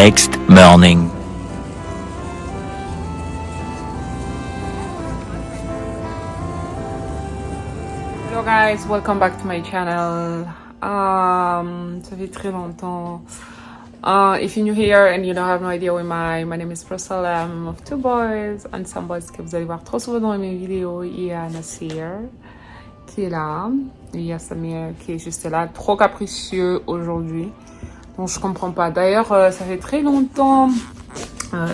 next morning. Hello guys, welcome back to my channel. Ça fait très longtemps. If you're new here and you don't have no idea who am I, my name is Priscilla. I'm of two boys and some boys que vous allez voir trop souvent dans mes vidéos. Il y a Nasir qui est là. Et il y a Samir qui est juste là, trop capricieux aujourd'hui. Donc je comprends pas. D'ailleurs, ça fait très longtemps.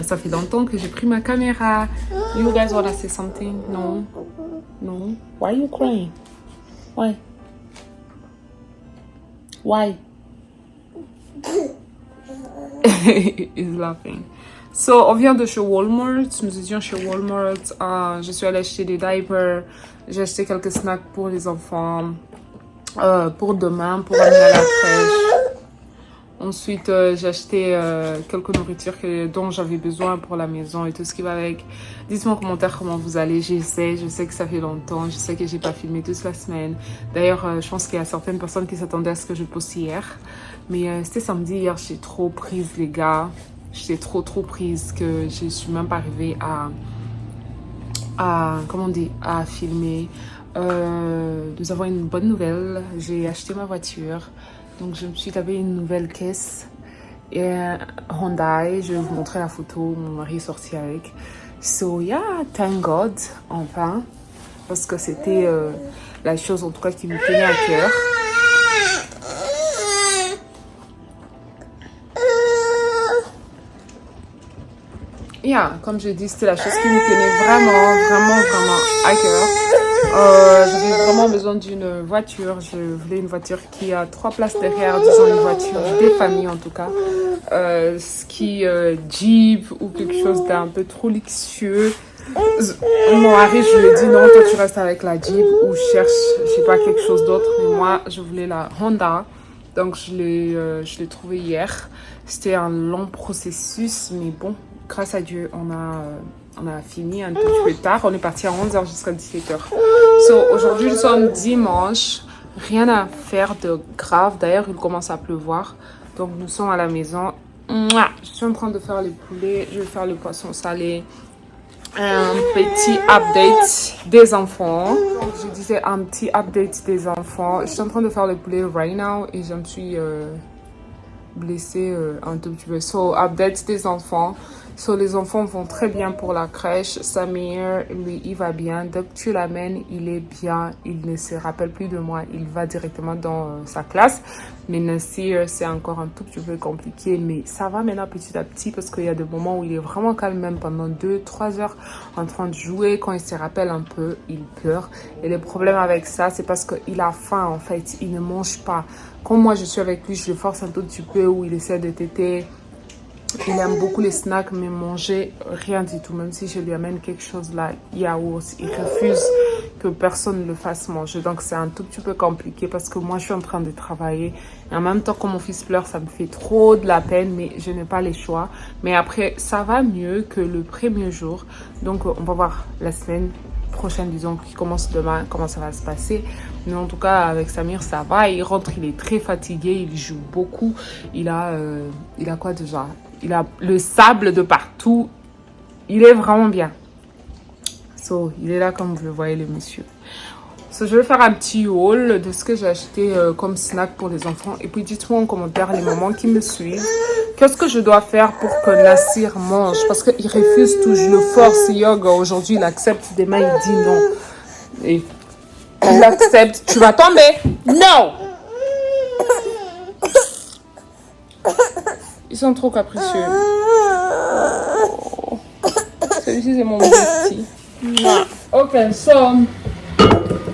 Ça fait longtemps que j'ai pris ma caméra. You guys wanna say something? No? No? Why are you crying? Why? Why? He's laughing. So, on vient de chez Walmart. Nous étions chez Walmart. Je suis allée acheter des diapers. J'ai acheté quelques snacks pour les enfants. Pour demain, pour amener à la crèche. Ensuite, j'ai acheté quelques nourritures dont j'avais besoin pour la maison et tout ce qui va avec. Dites-moi en commentaire comment vous allez. Je sais que ça fait longtemps. Je sais que j'ai pas filmé toute la semaine. D'ailleurs, je pense qu'il y a certaines personnes qui s'attendaient à ce que je poste hier. Mais c'était samedi. Hier, j'étais trop prise, les gars. J'étais trop prise que je suis même pas arrivée comment on dit, à filmer. Nous avons une bonne nouvelle. J'ai acheté ma voiture. Donc, je me suis tapé une nouvelle caisse et Hyundai. Je vais vous montrer la photo. Mon mari est sorti avec. So, yeah, thank God, enfin. Parce que c'était la chose, en tout cas, qui me tenait à cœur. Yeah, comme je dis, c'était la chose qui me tenait vraiment à cœur. J'avais vraiment besoin d'une voiture. Je voulais une voiture qui a 3 places derrière, disons une voiture des familles en tout cas. Jeep ou quelque chose d'un peu trop luxueux. Mon mari, je lui ai dit non, toi tu restes avec la Jeep ou cherche, je sais pas, quelque chose d'autre. Mais moi, je voulais la Honda. Donc je l'ai trouvée hier. C'était un long processus, mais bon, grâce à Dieu, on a fini un tout petit peu tard. On est parti à 11h jusqu'à 17h. So, aujourd'hui, nous sommes dimanche. Rien à faire de grave. D'ailleurs, il commence à pleuvoir. Donc, nous sommes à la maison. Mouah. Je suis en train de faire les poulets. Je vais faire le poisson salé. Un petit update des enfants. Donc, je disais un petit update des enfants. Je suis en train de faire le poulet right now. Et je me suis blessée un tout petit peu. So, update des enfants. So, les enfants vont très bien pour la crèche. Samir, lui, il va bien. Dès que tu l'amènes, il est bien. Il ne se rappelle plus de moi. Il va directement dans sa classe. Mais Nasir, c'est encore un tout petit peu compliqué. Mais ça va maintenant petit à petit parce qu'il y a des moments où il est vraiment calme, même pendant 2-3 heures en train de jouer. Quand il se rappelle un peu, il pleure. Et le problème avec ça, c'est parce qu'il a faim en fait. Il ne mange pas. Quand moi, je suis avec lui, je le force un tout petit peu ou il essaie de téter. Il aime beaucoup les snacks, mais manger rien du tout. Même si je lui amène quelque chose là, yaourt, il refuse que personne le fasse manger. Donc c'est un tout petit peu compliqué parce que moi je suis en train de travailler. Et en même temps, quand mon fils pleure, ça me fait trop de la peine, mais je n'ai pas les choix. Mais après, ça va mieux que le premier jour. Donc on va voir la semaine prochaine, disons, qui commence demain, comment ça va se passer. Mais en tout cas, avec Samir, ça va. Il rentre, il est très fatigué, il joue beaucoup. Il a quoi déjà? Il a le sable de partout. Il est vraiment bien. So, il est là comme vous le voyez, le monsieur. So, je vais faire un petit haul de ce que j'ai acheté comme snack pour les enfants. Et puis, dites-moi en commentaire les mamans qui me suivent. Qu'est-ce que je dois faire pour que Nasir mange? Parce qu'il refuse tout. Je le force. Yoga, aujourd'hui, il accepte. Demain, il dit non. Et il accepte. Tu vas tomber. Non! Ils sont trop capricieux. Oh. Celui-ci, c'est mon petit. Ok, so,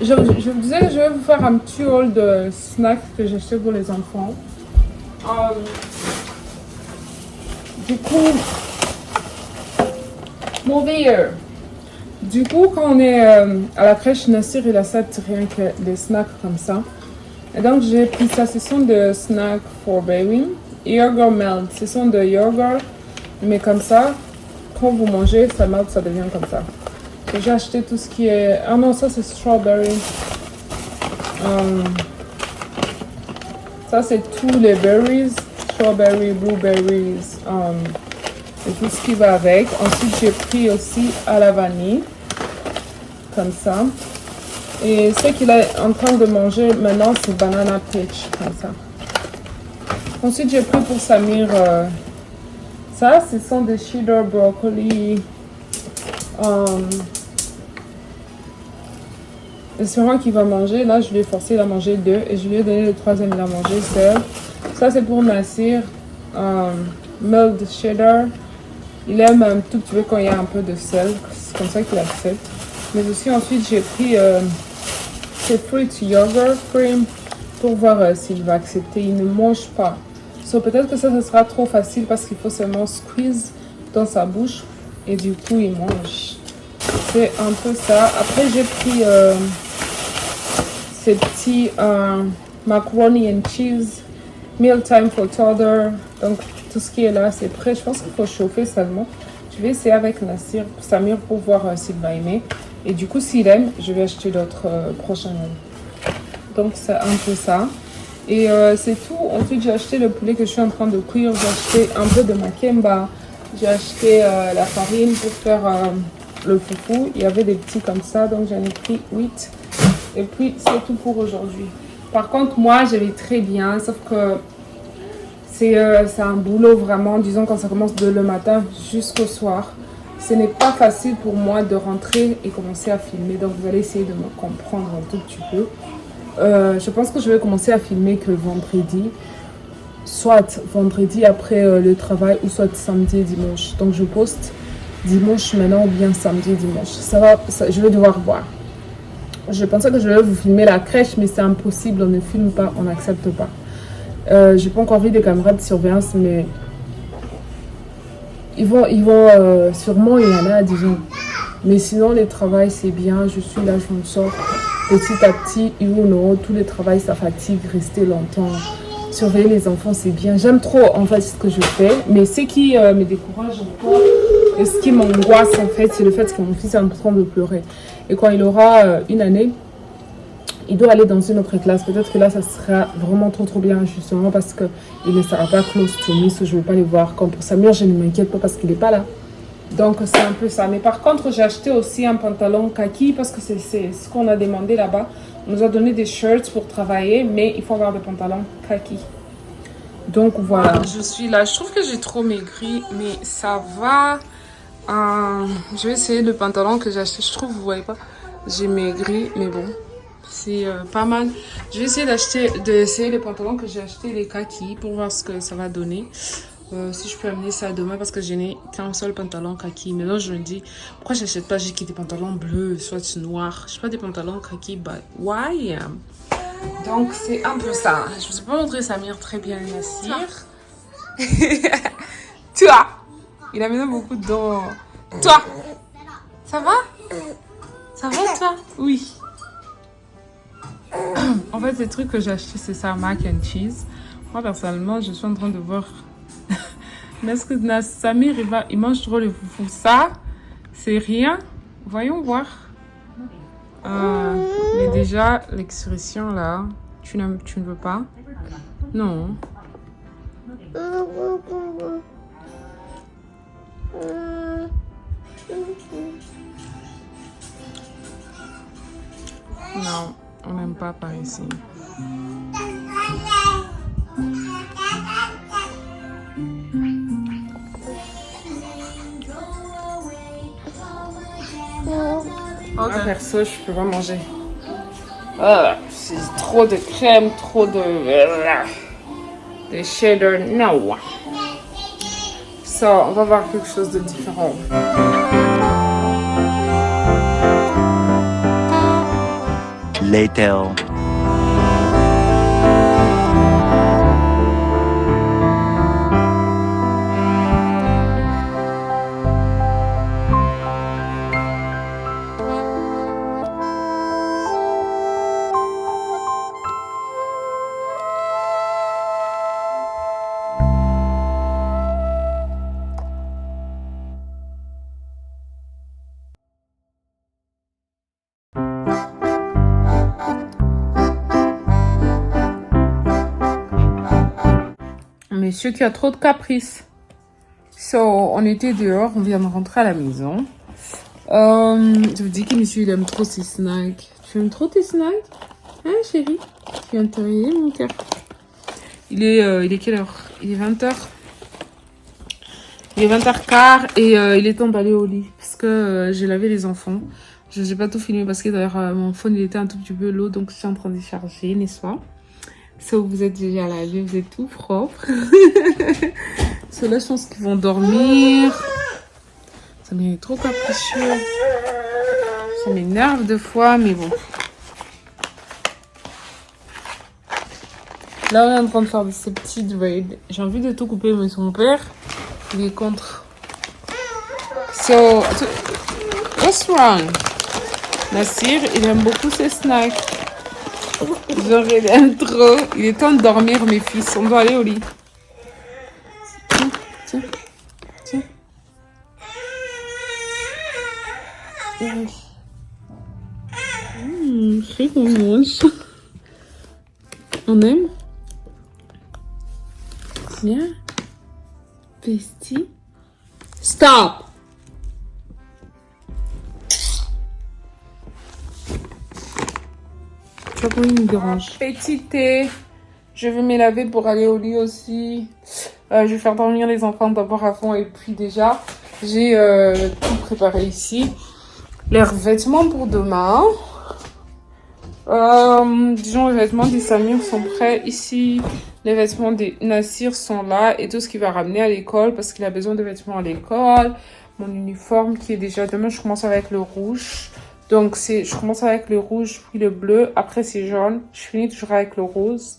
je vous disais que je vais vous faire un petit haul de snacks que j'ai acheté pour les enfants. Du coup, Du coup, quand on est à la crèche, Nasir, il accepte rien que des snacks comme ça. Et donc, j'ai pris ça. Ce sont des snacks for baby. Yogurt melt. Ce sont des yogourts, mais comme ça, quand vous mangez, ça melt, ça devient comme ça. J'ai acheté tout ce qui est... Ah non, ça c'est strawberry. Ça c'est tous les berries. strawberry, blueberries, et tout ce qui va avec. Ensuite, j'ai pris aussi à la vanille, comme ça. Et ce qu'il est en train de manger maintenant, c'est banana peach, comme ça. Ensuite, j'ai pris pour Samir, ça, ce sont des cheddar broccoli. Espérant qu'il va manger. Là, je lui ai forcé à manger 2 et je lui ai donné le troisième, il a mangé seul. Ça, c'est pour Nassir. Milled cheddar. Il aime un tout petit peu quand il y a un peu de sel. C'est comme ça qu'il accepte. Mais aussi, ensuite, j'ai pris ce fruit yogurt cream pour voir s'il va accepter. Il ne mange pas. So, peut-être que ça sera trop facile parce qu'il faut seulement squeeze dans sa bouche. Et du coup, il mange. C'est un peu ça. Après, j'ai pris ces petits macaroni and cheese. Meal time for toddler. Donc, tout ce qui est là, c'est prêt. Je pense qu'il faut chauffer seulement. Je vais essayer avec Nassir, Samir pour voir s'il va aimer. Et du coup, s'il aime, je vais acheter d'autres prochainement. Donc, c'est un peu ça. Et c'est tout. Ensuite, j'ai acheté le poulet que je suis en train de cuire. J'ai acheté un peu de makemba. J'ai acheté la farine pour faire le foufou. Il y avait des petits comme ça, donc j'en ai pris 8. Et puis, c'est tout pour aujourd'hui. Par contre, moi, je vais très bien, sauf que c'est un boulot vraiment, disons, quand ça commence de le matin jusqu'au soir. Ce n'est pas facile pour moi de rentrer et commencer à filmer. Donc, vous allez essayer de me comprendre un tout petit peu. Je pense que je vais commencer à filmer que vendredi. Soit vendredi après le travail ou soit samedi et dimanche. Donc, je poste dimanche maintenant ou bien samedi et dimanche. Je vais devoir voir. Je pensais que je vais vous filmer la crèche, mais c'est impossible. On ne filme pas, on n'accepte pas. J'ai pas encore vu des caméras de surveillance, mais ils vont sûrement, il y en a, disons. Mais sinon, les travails, c'est bien. Je suis là, je me sors petit à petit. You know, tous les travails, ça fatigue. Rester longtemps. Surveiller les enfants, c'est bien. J'aime trop, en fait, ce que je fais. Mais ce qui me décourage encore, et ce qui m'angoisse, en fait, c'est le fait que mon fils est en train de pleurer. Et quand il aura 1 année, il doit aller dans une autre classe. Peut-être que là, ça sera vraiment trop bien, justement, parce qu'il ne sera pas close to me, so je ne vais pas les voir. Comme pour Samir, je ne m'inquiète pas parce qu'il n'est pas là. Donc, c'est un peu ça. Mais par contre, j'ai acheté aussi un pantalon kaki parce que c'est ce qu'on a demandé là-bas. On nous a donné des shirts pour travailler, mais il faut avoir des pantalons kaki. Donc, voilà. Je suis là. Je trouve que j'ai trop maigri, mais ça va. Je vais essayer le pantalon que j'ai acheté. Je trouve, vous voyez pas, j'ai maigri, mais bon. C'est pas mal. Je vais essayer d'essayer les pantalons que j'ai acheté, les kaki, pour voir ce que ça va donner. Si je peux amener ça demain, parce que je n'ai qu'un seul pantalon kaki. Maintenant, je me dis, pourquoi j'achète pas des pantalons bleus, soit noirs. Je sais pas des pantalons kaki, but why? Donc, c'est un peu ça. Je vous ai pas montré Samir très bien, Nassir. Toi, il a mis beaucoup d'eau. Toi, ça va? Ça va, toi? Oui. En fait, les trucs que j'ai achetés, c'est ça, mac and cheese. Moi, personnellement, je suis en train de voir. Mais est-ce que Samir, il mange trop le foufou? Ça, c'est rien. Voyons voir. Mais déjà, l'expression là, tu ne veux pas? Non. Non, on n'aime pas par ici. Moi, perso, je peux pas manger. C'est trop de crème, trop de cheddar. Non. Ça, on va voir quelque chose de différent. Later. monsieur qui a trop de caprices. So, on était dehors, on vient de rentrer à la maison. Je vous dis que monsieur, il aime trop ses snacks. Tu aimes trop tes snacks? Hein, chérie? Tu viens de te réveiller, mon cœur? Il est quelle heure? Il est 20h. Il est 20h15 et il est temps d'aller au lit. Parce que j'ai lavé les enfants. Je n'ai pas tout filmé parce que d'ailleurs, mon phone, il était un tout petit peu lourd. Donc, je suis en train de charger, n'est-ce pas? So, vous êtes déjà lavé, vous êtes tout propre. Ceux-là, je pense qu'ils vont dormir. Ça m'est trop capricieux. Ça m'énerve deux fois, mais bon. Là, on est en train de faire ces petites raids. J'ai envie de tout couper, mais son père, il est contre. So, what's wrong? Nassir, il aime beaucoup ses snacks. Genre, il aime trop. Il est temps de dormir, mes fils. On doit aller au lit. Tiens, tiens, tiens. C'est qu'on mange. On aime? Bien. Bestie. Stop! Tu vois comment il me dérange. Petit thé. Je vais me laver pour aller au lit aussi. Je vais faire dormir les enfants d'abord à fond. Et puis déjà, j'ai tout préparé ici. Leurs vêtements pour demain. Disons, les vêtements des Samir sont prêts ici. Les vêtements des Nassir sont là. Et tout ce qu'il va ramener à l'école parce qu'il a besoin de vêtements à l'école. Mon uniforme qui est déjà... Demain, je commence avec le rouge. Donc, je commence avec le rouge, puis le bleu. Après, c'est jaune. Je finis toujours avec le rose.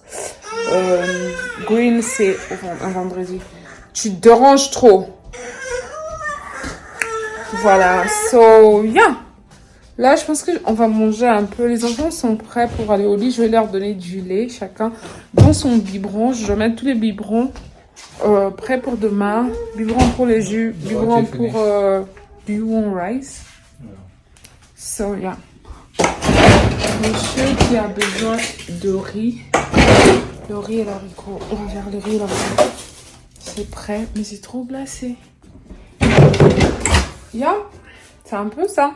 Green, c'est un vendredi. Tu te déranges trop. Voilà. So, yeah. Là, je pense qu'on va manger un peu. Les enfants sont prêts pour aller au lit. Je vais leur donner du lait, chacun dans son biberon. Je vais mettre tous les biberons prêts pour demain. Biberon pour les jus, biberon pour du rice. So, yeah. Monsieur qui a besoin de riz. Le riz et l'haricot. On va faire le riz et l'haricot. C'est prêt, mais c'est trop glacé. Yeah, c'est un peu ça.